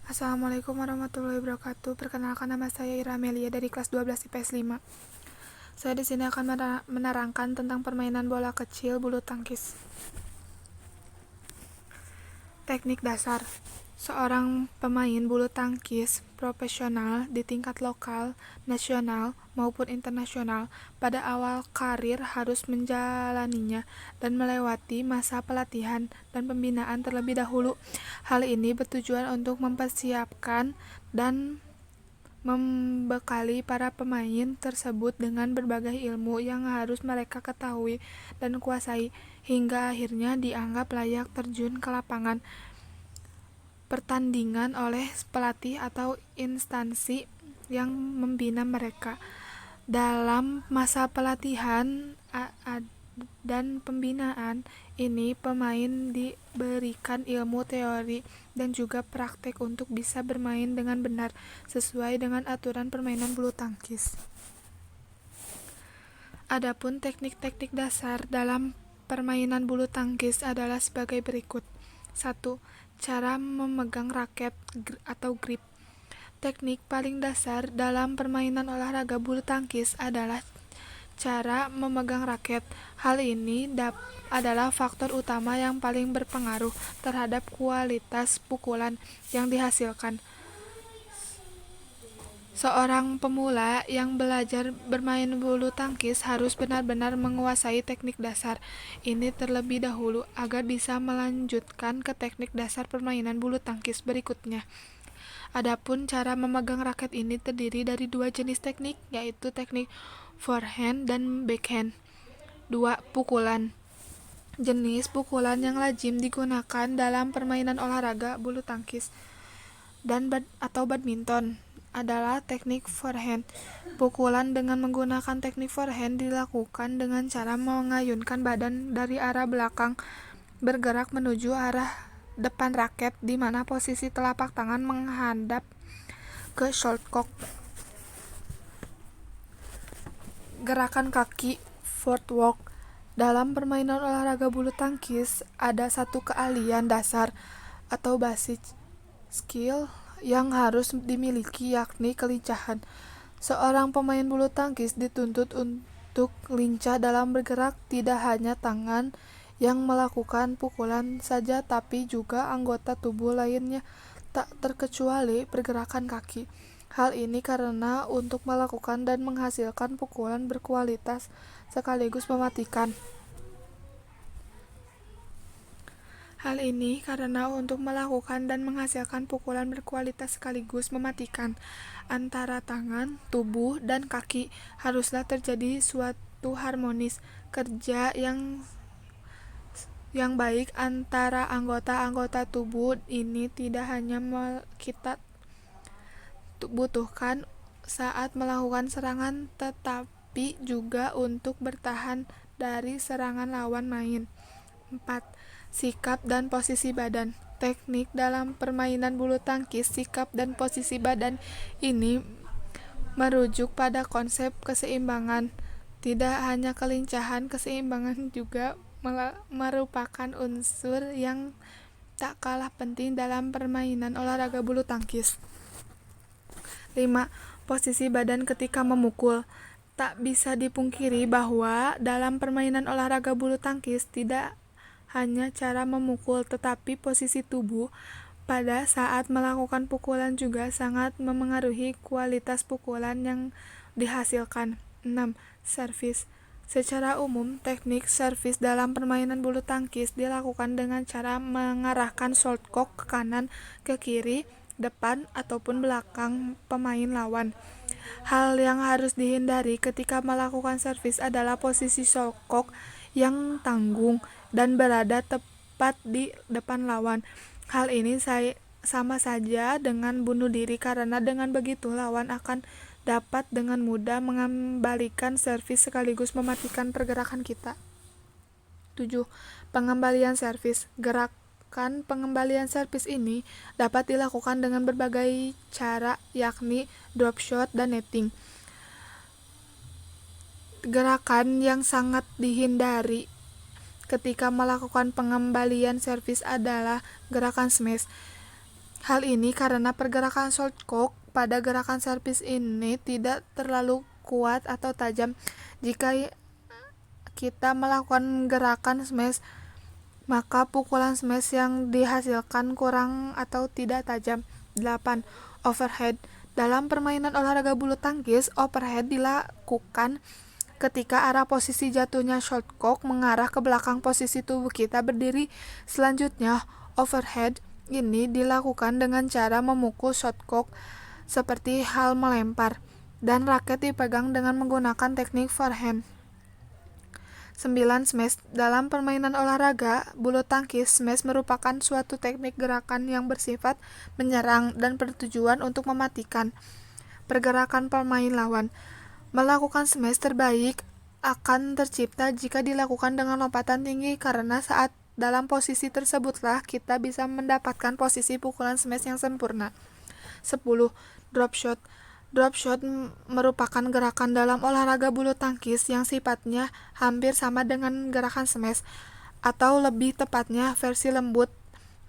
Assalamualaikum warahmatullahi wabarakatuh. Perkenalkan, nama saya Ira Amelia dari kelas 12 IPS 5. Saya di sini akan menerangkan tentang permainan bola kecil bulu tangkis. Teknik dasar. Seorang pemain bulu tangkis profesional di tingkat lokal, nasional, maupun internasional pada awal karir harus menjalaninya dan melewati masa pelatihan dan pembinaan terlebih dahulu. Hal ini bertujuan untuk mempersiapkan dan membekali para pemain tersebut dengan berbagai ilmu yang harus mereka ketahui dan kuasai, hingga akhirnya dianggap layak terjun ke lapangan pertandingan oleh pelatih atau instansi yang membina mereka. Dalam masa pelatihan dan pembinaan ini, pemain diberikan ilmu teori dan juga praktek untuk bisa bermain dengan benar sesuai dengan aturan permainan bulu tangkis. Adapun teknik-teknik dasar dalam permainan bulu tangkis adalah sebagai berikut. 1. Cara memegang raket atau grip. Teknik paling dasar dalam permainan olahraga bulu tangkis adalah cara memegang raket. Hal ini adalah faktor utama yang paling berpengaruh terhadap kualitas pukulan yang dihasilkan. Seorang pemula yang belajar bermain bulu tangkis harus benar-benar menguasai teknik dasar ini terlebih dahulu agar bisa melanjutkan ke teknik dasar permainan bulu tangkis berikutnya. Adapun cara memegang raket ini terdiri dari dua jenis teknik, yaitu teknik forehand dan backhand. 2. Pukulan. Jenis pukulan yang lazim digunakan dalam permainan olahraga bulu tangkis atau badminton adalah teknik forehand. Pukulan dengan menggunakan teknik forehand dilakukan dengan cara mengayunkan badan dari arah belakang bergerak menuju arah depan raket, di mana posisi telapak tangan menghadap ke shortcock. Gerakan kaki footwork. Dalam permainan olahraga bulu tangkis ada satu keahlian dasar atau basic skill yang harus dimiliki, yakni kelincahan. Seorang pemain bulu tangkis dituntut untuk lincah dalam bergerak, tidak hanya tangan yang melakukan pukulan saja, tapi juga anggota tubuh lainnya, tak terkecuali pergerakan kaki. Hal ini karena untuk melakukan dan menghasilkan pukulan berkualitas sekaligus mematikan. Antara tangan, tubuh, dan kaki haruslah terjadi suatu harmonis kerja yang baik antara anggota-anggota tubuh ini. Tidak hanya kita butuhkan saat melakukan serangan, tetapi juga untuk bertahan dari serangan lawan main. 4. Sikap dan posisi badan. Teknik dalam permainan bulu tangkis, sikap dan posisi badan ini merujuk pada konsep keseimbangan. Tidak hanya kelincahan, keseimbangan juga merupakan unsur yang tak kalah penting dalam permainan olahraga bulu tangkis. 5. Posisi badan ketika memukul. Tak bisa dipungkiri bahwa dalam permainan olahraga bulu tangkis tidak hanya cara memukul, tetapi posisi tubuh pada saat melakukan pukulan juga sangat memengaruhi kualitas pukulan yang dihasilkan. 6. Servis. Secara umum, teknik servis dalam permainan bulu tangkis dilakukan dengan cara mengarahkan shortcock ke kanan, ke kiri, depan, ataupun belakang pemain lawan. Hal yang harus dihindari ketika melakukan servis adalah posisi shortcock yang tanggung dan berada tepat di depan lawan. Hal ini sama saja dengan bunuh diri, karena dengan begitu lawan akan dapat dengan mudah mengembalikan servis sekaligus mematikan pergerakan kita. 7. Pengembalian servis. Gerakan pengembalian servis ini dapat dilakukan dengan berbagai cara, yakni drop shot dan netting. Gerakan yang sangat dihindari ketika melakukan pengembalian servis adalah gerakan smash. Hal ini karena pergerakan shot cock pada gerakan servis ini tidak terlalu kuat atau tajam. Jika kita melakukan gerakan smash, maka pukulan smash yang dihasilkan kurang atau tidak tajam. 8. Overhead. Dalam permainan olahraga bulu tangkis, overhead dilakukan ketika arah posisi jatuhnya shot cock mengarah ke belakang posisi tubuh kita berdiri. Selanjutnya, overhead ini dilakukan dengan cara memukul shot cock seperti hal melempar, dan raket dipegang dengan menggunakan teknik forehand. 9. Smash. Dalam permainan olahraga bulu tangkis, smash merupakan suatu teknik gerakan yang bersifat menyerang dan bertujuan untuk mematikan pergerakan pemain lawan. Melakukan smash terbaik akan tercipta jika dilakukan dengan lompatan tinggi, karena saat dalam posisi tersebutlah kita bisa mendapatkan posisi pukulan smash yang sempurna. 10. Drop shot. Drop shot merupakan gerakan dalam olahraga bulu tangkis yang sifatnya hampir sama dengan gerakan smash, atau lebih tepatnya versi lembut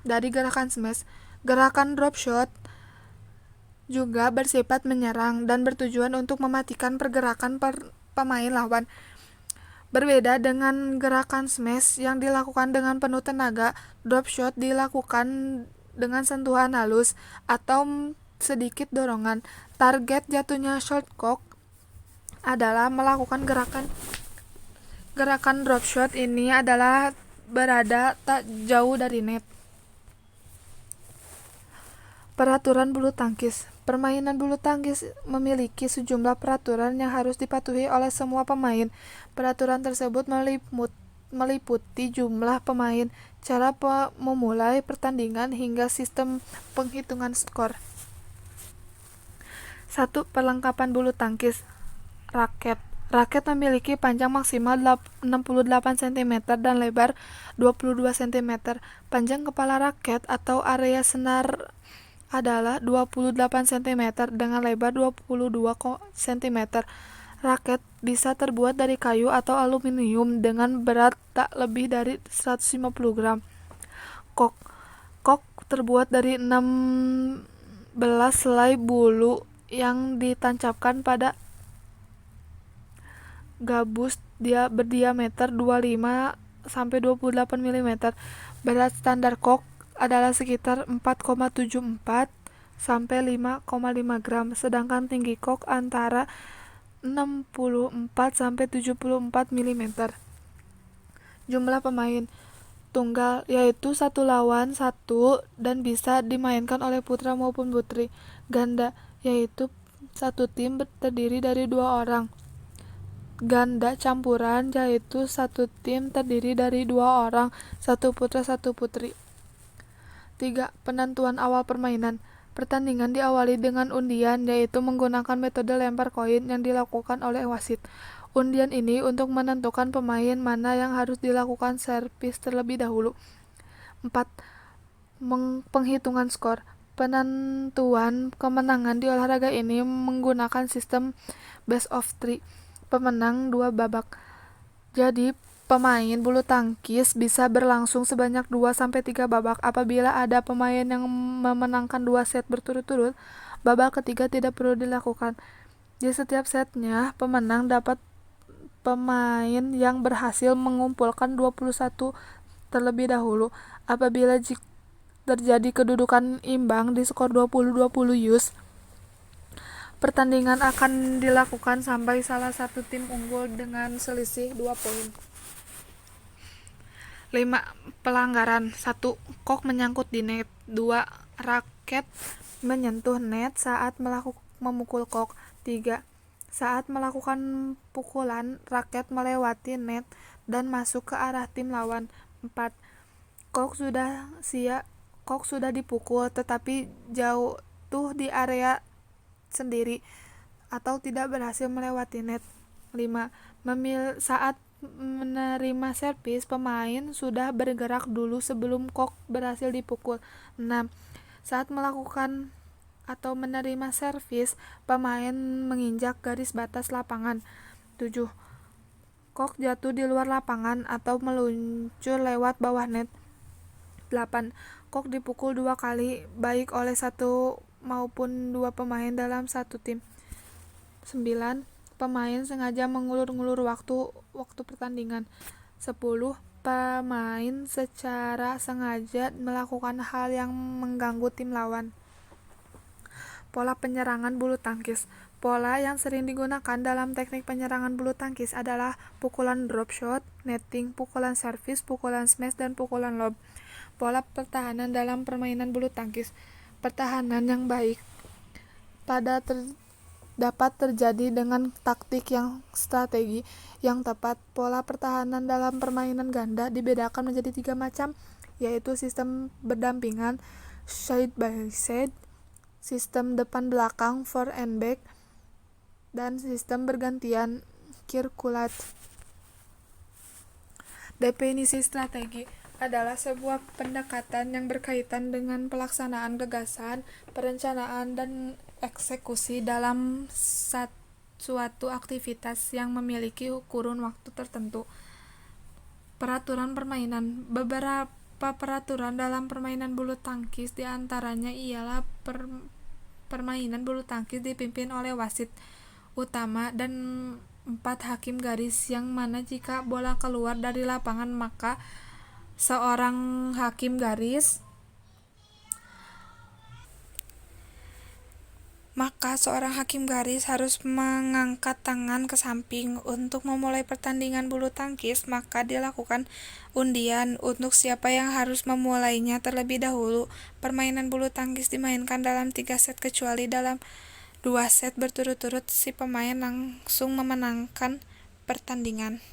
dari gerakan smash. Gerakan drop shot juga bersifat menyerang dan bertujuan untuk mematikan pergerakan pemain lawan. Berbeda dengan gerakan smash yang dilakukan dengan penuh tenaga, drop shot dilakukan dengan sentuhan halus atau sedikit dorongan. Target jatuhnya shot cock adalah melakukan gerakan drop shot ini adalah berada tak jauh dari net. Peraturan bulu tangkis. Permainan bulu tangkis memiliki sejumlah peraturan yang harus dipatuhi oleh semua pemain. Peraturan tersebut meliputi jumlah pemain, cara memulai pertandingan, hingga sistem penghitungan skor. 1. Perlengkapan bulu tangkis. Raket. Raket memiliki panjang maksimal 68 cm dan lebar 22 cm. Panjang kepala raket atau area senar adalah 28 cm dengan lebar 22 cm. Raket bisa terbuat dari kayu atau aluminium dengan berat tak lebih dari 150 gram. Kok. Kok terbuat dari 16 selai bulu yang ditancapkan pada gabus berdiameter 25-28 mm. Berat standar kok adalah sekitar 4,74 sampai 5,5 gram, sedangkan tinggi kok antara 64 sampai 74 mm. Jumlah pemain tunggal yaitu 1 lawan 1 dan bisa dimainkan oleh putra maupun putri. Ganda yaitu satu tim terdiri dari 2 orang. Ganda campuran yaitu satu tim terdiri dari 2 orang, 1 putra 1 putri. 3. Penentuan awal permainan. Pertandingan diawali dengan undian, yaitu menggunakan metode lempar koin yang dilakukan oleh wasit. Undian ini untuk menentukan pemain mana yang harus dilakukan servis terlebih dahulu. 4. Penghitungan skor. Penentuan kemenangan di olahraga ini menggunakan sistem best of 3, pemenang 2 babak. Jadi, pemain bulu tangkis bisa berlangsung sebanyak 2-3 babak. Apabila ada pemain yang memenangkan 2 set berturut-turut, babak ketiga tidak perlu dilakukan. Di setiap setnya, pemenang dapat pemain yang berhasil mengumpulkan 21 terlebih dahulu. Apabila terjadi kedudukan imbang di skor 20-20 US, pertandingan akan dilakukan sampai salah satu tim unggul dengan selisih 2 poin. 5. Pelanggaran. 1. Kok menyangkut di net. 2. Raket menyentuh net saat memukul kok. 3. Saat melakukan pukulan, raket melewati net dan masuk ke arah tim lawan. 4. Kok sudah dipukul tetapi jatuh di area sendiri atau tidak berhasil melewati net. 5. Saat menerima servis, pemain sudah bergerak dulu sebelum kok berhasil dipukul. 6. Saat melakukan atau menerima servis, pemain menginjak garis batas lapangan. 7. Kok jatuh di luar lapangan atau meluncur lewat bawah net. 8. kok dipukul 2 kali, baik oleh satu maupun dua pemain dalam satu tim. 9. Pemain sengaja mengulur-ngulur waktu pertandingan. 10. Pemain secara sengaja melakukan hal yang mengganggu tim lawan. Pola penyerangan bulu tangkis. Pola yang sering digunakan dalam teknik penyerangan bulu tangkis adalah pukulan drop shot, netting, pukulan servis, pukulan smash, dan pukulan lob. Pola pertahanan dalam permainan bulu tangkis. Pertahanan yang baik dapat terjadi dengan taktik yang strategi yang tepat. Pola pertahanan dalam permainan ganda dibedakan menjadi 3 macam, yaitu sistem berdampingan, side by side, sistem depan belakang, forward and back, dan sistem bergantian, circulate. Definisi strategi adalah sebuah pendekatan yang berkaitan dengan pelaksanaan gagasan, perencanaan, dan eksekusi dalam suatu aktivitas yang memiliki kurun waktu tertentu. Peraturan permainan. Beberapa peraturan dalam permainan bulu tangkis diantaranya ialah permainan bulu tangkis dipimpin oleh wasit utama dan 4 hakim garis, yang mana jika bola keluar dari lapangan maka seorang hakim garis harus mengangkat tangan ke samping. Untuk memulai pertandingan bulu tangkis, maka dilakukan undian untuk siapa yang harus memulainya terlebih dahulu. Permainan bulu tangkis dimainkan dalam 3 set, kecuali dalam 2 set berturut-turut si pemain langsung memenangkan pertandingan.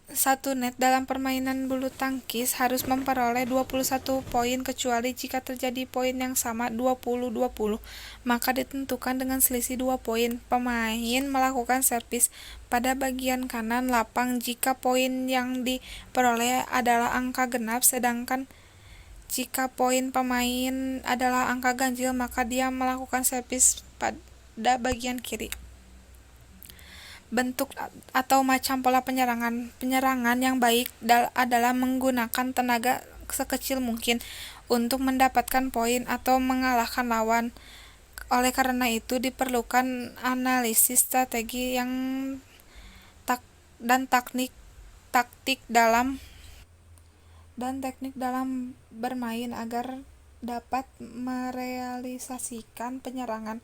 1 net dalam permainan bulu tangkis harus memperoleh 21 poin, kecuali jika terjadi poin yang sama 20-20, maka ditentukan dengan selisih 2 poin. Pemain melakukan servis pada bagian kanan lapang jika poin yang diperoleh adalah angka genap, sedangkan jika poin pemain adalah angka ganjil, maka dia melakukan servis pada bagian kiri. Bentuk atau macam pola penyerangan. Penyerangan yang baik adalah menggunakan tenaga sekecil mungkin untuk mendapatkan poin atau mengalahkan lawan. Oleh karena itu diperlukan analisis strategi dan taktik dalam bermain agar dapat merealisasikan penyerangan.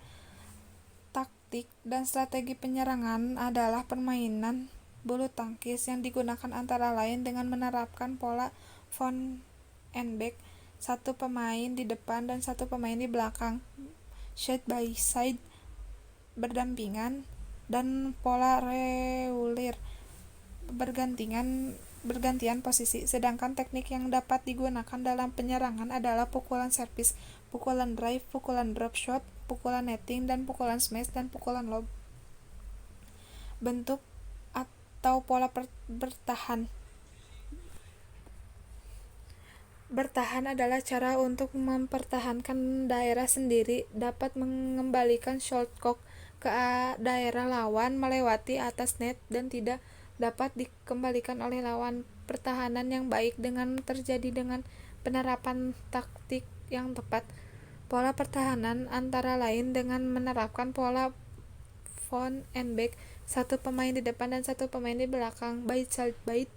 Taktik dan strategi penyerangan adalah permainan bulu tangkis yang digunakan antara lain dengan menerapkan pola front and back, 1 pemain di depan dan 1 pemain di belakang, side by side, berdampingan, dan pola reguler, bergantian posisi. Sedangkan teknik yang dapat digunakan dalam penyerangan adalah pukulan servis, pukulan drive, pukulan drop shot, pukulan netting, dan pukulan smash, dan pukulan lob. Bentuk atau pola bertahan. Bertahan adalah cara untuk mempertahankan daerah sendiri, dapat mengembalikan shot cock ke daerah lawan melewati atas net, dan tidak dapat dikembalikan oleh lawan. Pertahanan yang baik terjadi dengan penerapan taktik yang tepat. Pola pertahanan antara lain dengan menerapkan pola front and back, 1 pemain di depan dan 1 pemain di belakang, side by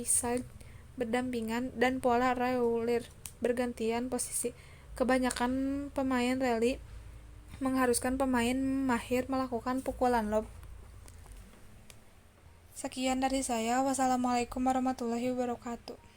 side, berdampingan, dan pola reguler, bergantian posisi. Kebanyakan pemain rally mengharuskan pemain mahir melakukan pukulan lob. Sekian dari saya. Wassalamualaikum warahmatullahi wabarakatuh.